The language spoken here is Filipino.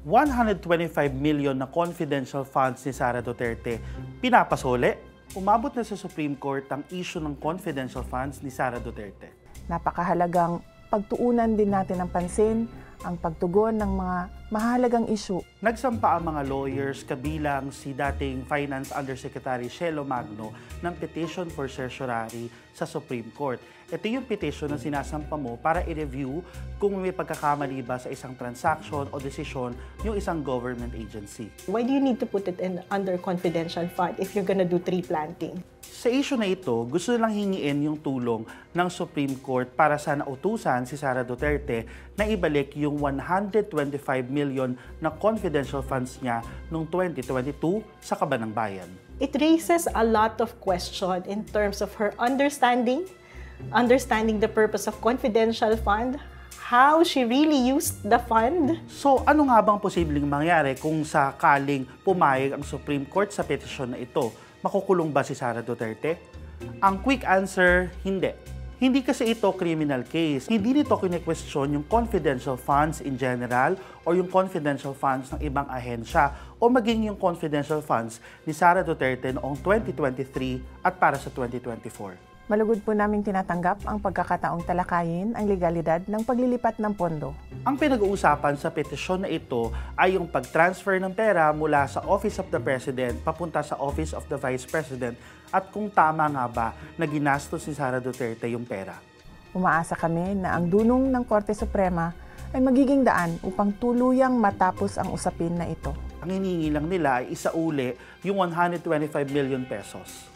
125 million na confidential funds ni Sara Duterte pinapasole. Umabot na sa Supreme Court ang issue ng confidential funds ni Sara Duterte. Napakahalagang pagtuunan din natin ng pansin ang pagtugon ng mga mahalagang issue. Nagsampa ang mga lawyers kabilang si dating Finance Undersecretary Shelo Magno ng petition for certiorari sa Supreme Court. Ito yung petition na sinasampa mo para i-review kung may pagkakamali ba sa isang transaction o desisyon yung isang government agency. Why do you need to put it in under confidential fund if you're gonna do tree planting? Sa issue na ito, gusto nilang hingiin yung tulong ng Supreme Court para sana utusan si Sara Duterte na ibalik yung 125 million na confidential funds niya noong 2022 sa Kabanang Bayan. It raises a lot of question in terms of her understanding the purpose of confidential fund, how she really used the fund. So ano nga bang posibleng mangyari kung sakaling pumayag ang Supreme Court sa petisyon na ito? Makukulong ba si Sara Duterte? Ang quick answer, hindi. Hindi kasi ito criminal case. Hindi nito kine-question yung confidential funds in general o yung confidential funds ng ibang ahensya o maging yung confidential funds ni Sara Duterte noong 2023 at para sa 2024. Malugod po naming tinatanggap ang pagkakataong talakayin ang legalidad ng paglilipat ng pondo. Ang pinag-uusapan sa petisyon na ito ay yung pag-transfer ng pera mula sa Office of the President papunta sa Office of the Vice President at kung tama nga ba na ginastos ni Sara Duterte yung pera. Umaasa kami na ang dunong ng Korte Suprema ay magiging daan upang tuluyang matapos ang usapin na ito. Ang hinihingi lang nila ay isauli yung 125 million pesos.